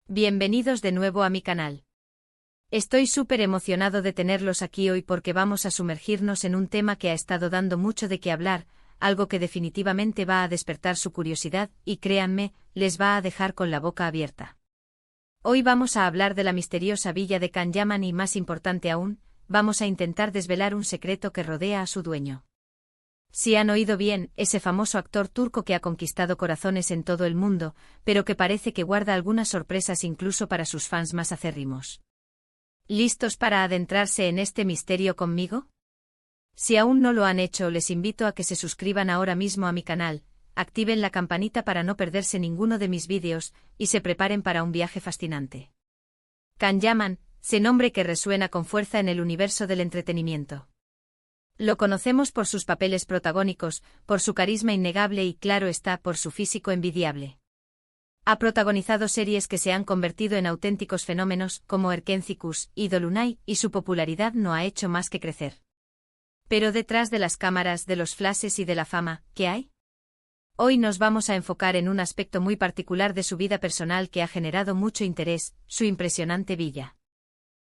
Bienvenidos de nuevo a mi canal. Estoy súper emocionado de tenerlos aquí hoy porque vamos a sumergirnos en un tema que ha estado dando mucho de qué hablar, algo que definitivamente va a despertar su curiosidad y créanme, les va a dejar con la boca abierta. Hoy vamos a hablar de la misteriosa villa de Can Yaman y, más importante aún, vamos a intentar desvelar un secreto que rodea a su dueño. Si han oído bien, ese famoso actor turco que ha conquistado corazones en todo el mundo, pero que parece que guarda algunas sorpresas incluso para sus fans más acérrimos. ¿Listos para adentrarse en este misterio conmigo? Si aún no lo han hecho, les invito a que se suscriban ahora mismo a mi canal, activen la campanita para no perderse ninguno de mis vídeos, y se preparen para un viaje fascinante. Can Yaman, ese nombre que resuena con fuerza en el universo del entretenimiento. Lo conocemos por sus papeles protagónicos, por su carisma innegable y, claro está, por su físico envidiable. Ha protagonizado series que se han convertido en auténticos fenómenos, como Erkencicus y Dolunay, y su popularidad no ha hecho más que crecer. Pero detrás de las cámaras, de los flashes y de la fama, ¿qué hay? Hoy nos vamos a enfocar en un aspecto muy particular de su vida personal que ha generado mucho interés, su impresionante villa.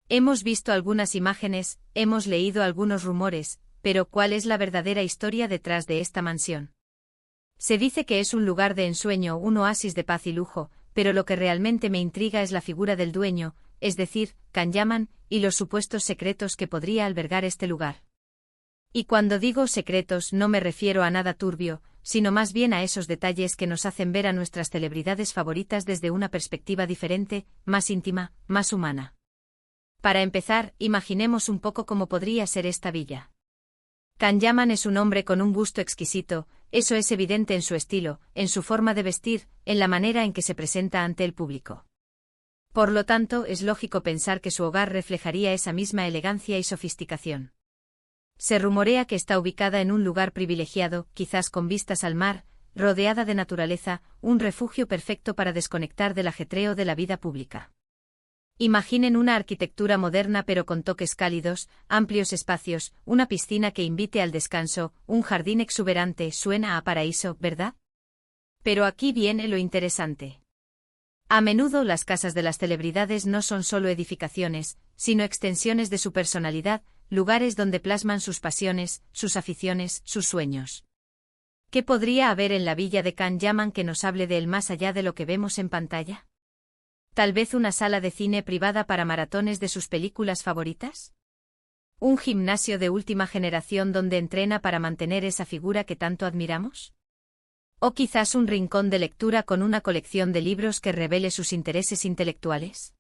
Hemos visto algunas imágenes, hemos leído algunos rumores, pero ¿cuál es la verdadera historia detrás de esta mansión? Se dice que es un lugar de ensueño, un oasis de paz y lujo, pero lo que realmente me intriga es la figura del dueño, es decir, Can Yaman, y los supuestos secretos que podría albergar este lugar. Y cuando digo secretos no me refiero a nada turbio, sino más bien a esos detalles que nos hacen ver a nuestras celebridades favoritas desde una perspectiva diferente, más íntima, más humana. Para empezar, imaginemos un poco cómo podría ser esta villa. Can Yaman es un hombre con un gusto exquisito, eso es evidente en su estilo, en su forma de vestir, en la manera en que se presenta ante el público. Por lo tanto, es lógico pensar que su hogar reflejaría esa misma elegancia y sofisticación. Se rumorea que está ubicada en un lugar privilegiado, quizás con vistas al mar, rodeada de naturaleza, un refugio perfecto para desconectar del ajetreo de la vida pública. Imaginen una arquitectura moderna pero con toques cálidos, amplios espacios, una piscina que invite al descanso, un jardín exuberante, suena a paraíso, ¿verdad? Pero aquí viene lo interesante. A menudo las casas de las celebridades no son solo edificaciones, sino extensiones de su personalidad, lugares donde plasman sus pasiones, sus aficiones, sus sueños. ¿Qué podría haber en la villa de Can Yaman que nos hable de él más allá de lo que vemos en pantalla? ¿Tal vez una sala de cine privada para maratones de sus películas favoritas? ¿Un gimnasio de última generación donde entrena para mantener esa figura que tanto admiramos? ¿O quizás un rincón de lectura con una colección de libros que revele sus intereses intelectuales?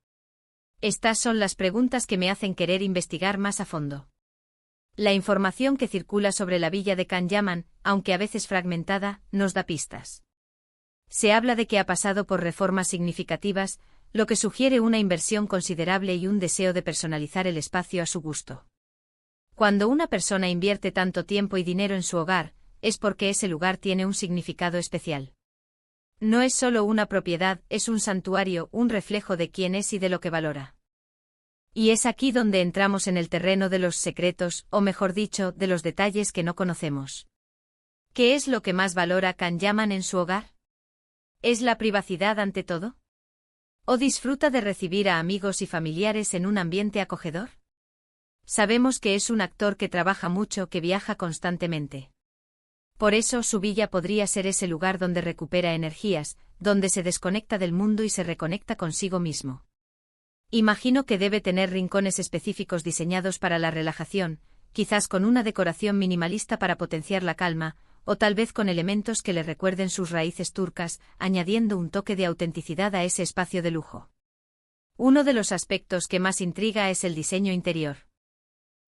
Estas son las preguntas que me hacen querer investigar más a fondo. La información que circula sobre la villa de Can Yaman, aunque a veces fragmentada, nos da pistas. Se habla de que ha pasado por reformas significativas, lo que sugiere una inversión considerable y un deseo de personalizar el espacio a su gusto. Cuando una persona invierte tanto tiempo y dinero en su hogar, es porque ese lugar tiene un significado especial. No es solo una propiedad, es un santuario, un reflejo de quién es y de lo que valora. Y es aquí donde entramos en el terreno de los secretos, o mejor dicho, de los detalles que no conocemos. ¿Qué es lo que más valora Can Yaman en su hogar? ¿Es la privacidad ante todo? ¿O disfruta de recibir a amigos y familiares en un ambiente acogedor? Sabemos que es un actor que trabaja mucho, que viaja constantemente. Por eso su villa podría ser ese lugar donde recupera energías, donde se desconecta del mundo y se reconecta consigo mismo. Imagino que debe tener rincones específicos diseñados para la relajación, quizás con una decoración minimalista para potenciar la calma, o tal vez con elementos que le recuerden sus raíces turcas, añadiendo un toque de autenticidad a ese espacio de lujo. Uno de los aspectos que más intriga es el diseño interior.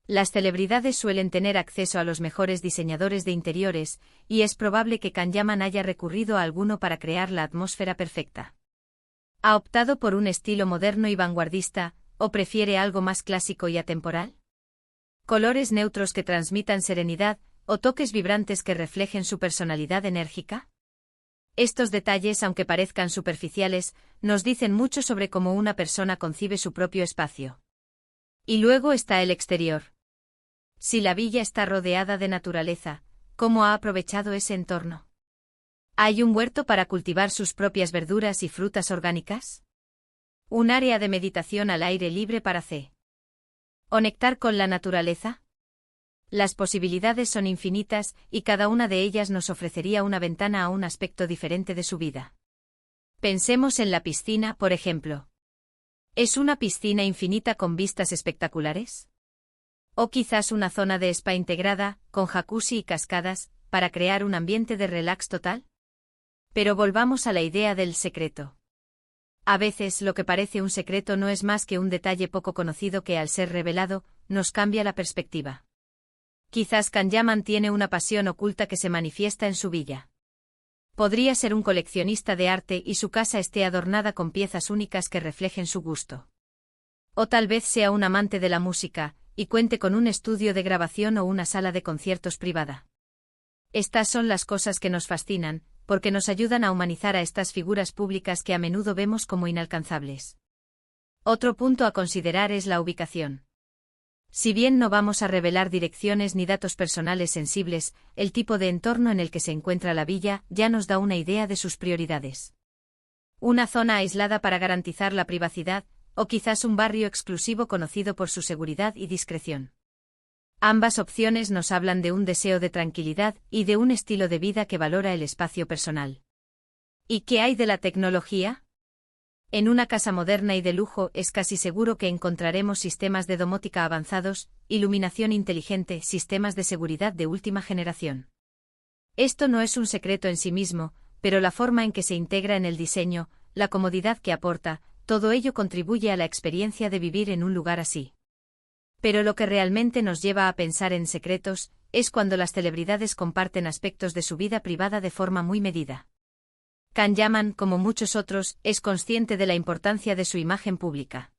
Las celebridades suelen tener acceso a los mejores diseñadores de interiores, y es probable que Can Yaman haya recurrido a alguno para crear la atmósfera perfecta. ¿Ha optado por un estilo moderno y vanguardista, o prefiere algo más clásico y atemporal? ¿Colores neutros que transmitan serenidad, o toques vibrantes que reflejen su personalidad enérgica? Estos detalles, aunque parezcan superficiales, nos dicen mucho sobre cómo una persona concibe su propio espacio. Y luego está el exterior. Si la villa está rodeada de naturaleza, ¿cómo ha aprovechado ese entorno? ¿Hay un huerto para cultivar sus propias verduras y frutas orgánicas? Un área de meditación al aire libre para conectar con la naturaleza. Las posibilidades son infinitas y cada una de ellas nos ofrecería una ventana a un aspecto diferente de su vida. Pensemos en la piscina, por ejemplo. ¿Es una piscina infinita con vistas espectaculares? O quizás una zona de spa integrada, con jacuzzi y cascadas, para crear un ambiente de relax total. Pero volvamos a la idea del secreto. A veces lo que parece un secreto no es más que un detalle poco conocido que al ser revelado, nos cambia la perspectiva. Quizás Kanyaman tiene una pasión oculta que se manifiesta en su villa. Podría ser un coleccionista de arte y su casa esté adornada con piezas únicas que reflejen su gusto. O tal vez sea un amante de la música, y cuente con un estudio de grabación o una sala de conciertos privada. Estas son las cosas que nos fascinan, porque nos ayudan a humanizar a estas figuras públicas que a menudo vemos como inalcanzables. Otro punto a considerar es la ubicación. Si bien no vamos a revelar direcciones ni datos personales sensibles, el tipo de entorno en el que se encuentra la villa ya nos da una idea de sus prioridades. Una zona aislada para garantizar la privacidad, o quizás un barrio exclusivo conocido por su seguridad y discreción. Ambas opciones nos hablan de un deseo de tranquilidad y de un estilo de vida que valora el espacio personal. ¿Y qué hay de la tecnología? En una casa moderna y de lujo es casi seguro que encontraremos sistemas de domótica avanzados, iluminación inteligente, sistemas de seguridad de última generación. Esto no es un secreto en sí mismo, pero la forma en que se integra en el diseño, la comodidad que aporta, todo ello contribuye a la experiencia de vivir en un lugar así. Pero lo que realmente nos lleva a pensar en secretos, es cuando las celebridades comparten aspectos de su vida privada de forma muy medida. Kanyaman, como muchos otros, es consciente de la importancia de su imagen pública.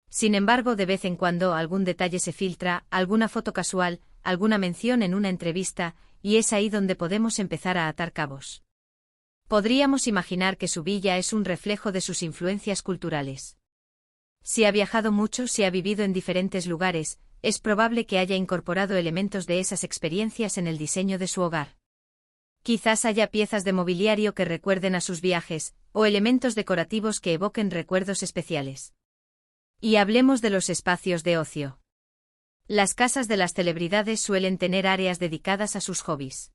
Sin embargo, de vez en cuando algún detalle se filtra, alguna foto casual, alguna mención en una entrevista, y es ahí donde podemos empezar a atar cabos. Podríamos imaginar que su villa es un reflejo de sus influencias culturales. Si ha viajado mucho, si ha vivido en diferentes lugares, es probable que haya incorporado elementos de esas experiencias en el diseño de su hogar. Quizás haya piezas de mobiliario que recuerden a sus viajes, o elementos decorativos que evoquen recuerdos especiales. Y hablemos de los espacios de ocio. Las casas de las celebridades suelen tener áreas dedicadas a sus hobbies.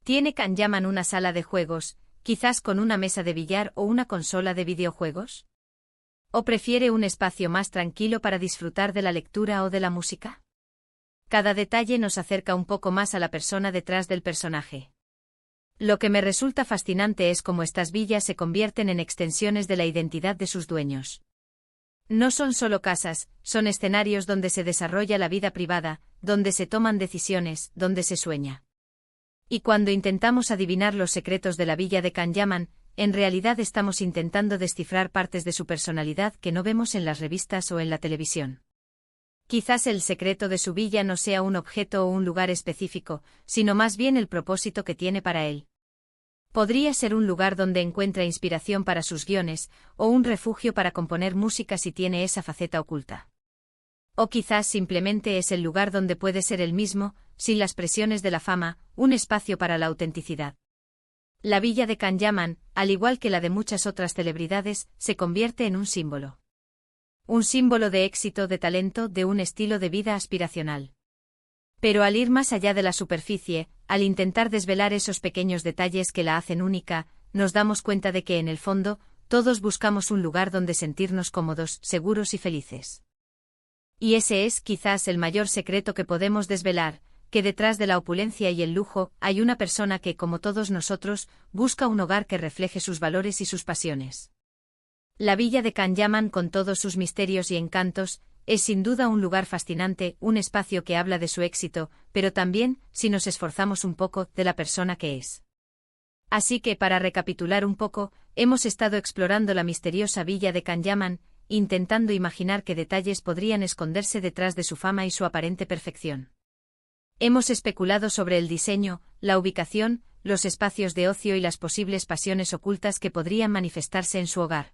¿Tiene Kanyaman una sala de juegos, quizás con una mesa de billar o una consola de videojuegos? ¿O prefiere un espacio más tranquilo para disfrutar de la lectura o de la música? Cada detalle nos acerca un poco más a la persona detrás del personaje. Lo que me resulta fascinante es cómo estas villas se convierten en extensiones de la identidad de sus dueños. No son solo casas, son escenarios donde se desarrolla la vida privada, donde se toman decisiones, donde se sueña. Y cuando intentamos adivinar los secretos de la villa de Kanyaman, en realidad estamos intentando descifrar partes de su personalidad que no vemos en las revistas o en la televisión. Quizás el secreto de su villa no sea un objeto o un lugar específico, sino más bien el propósito que tiene para él. Podría ser un lugar donde encuentra inspiración para sus guiones, o un refugio para componer música si tiene esa faceta oculta. O quizás simplemente es el lugar donde puede ser él mismo, sin las presiones de la fama, un espacio para la autenticidad. La villa de Kanyaman, al igual que la de muchas otras celebridades, se convierte en un símbolo. Un símbolo de éxito, de talento, de un estilo de vida aspiracional. Pero al ir más allá de la superficie, al intentar desvelar esos pequeños detalles que la hacen única, nos damos cuenta de que en el fondo, todos buscamos un lugar donde sentirnos cómodos, seguros y felices. Y ese es, quizás, el mayor secreto que podemos desvelar, que detrás de la opulencia y el lujo, hay una persona que, como todos nosotros, busca un hogar que refleje sus valores y sus pasiones. La villa de Kanyaman, con todos sus misterios y encantos, es sin duda un lugar fascinante, un espacio que habla de su éxito, pero también, si nos esforzamos un poco, de la persona que es. Así que, para recapitular un poco, hemos estado explorando la misteriosa villa de Kanyaman, intentando imaginar qué detalles podrían esconderse detrás de su fama y su aparente perfección. Hemos especulado sobre el diseño, la ubicación, los espacios de ocio y las posibles pasiones ocultas que podrían manifestarse en su hogar.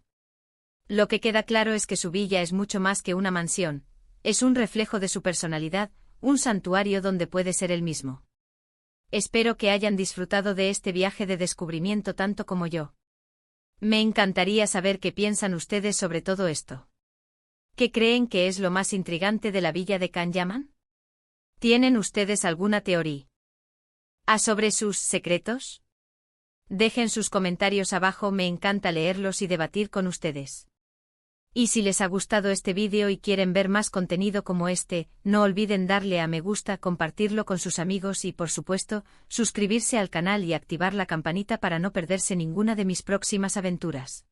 Lo que queda claro es que su villa es mucho más que una mansión, es un reflejo de su personalidad, un santuario donde puede ser él mismo. Espero que hayan disfrutado de este viaje de descubrimiento tanto como yo. Me encantaría saber qué piensan ustedes sobre todo esto. ¿Qué creen que es lo más intrigante de la villa de Can Yaman? ¿Tienen ustedes alguna teoría sobre sus secretos? Dejen sus comentarios abajo, me encanta leerlos y debatir con ustedes. Y si les ha gustado este vídeo y quieren ver más contenido como este, no olviden darle a me gusta, compartirlo con sus amigos y, por supuesto, suscribirse al canal y activar la campanita para no perderse ninguna de mis próximas aventuras.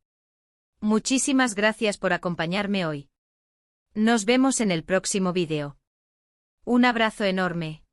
Muchísimas gracias por acompañarme hoy. Nos vemos en el próximo vídeo. Un abrazo enorme.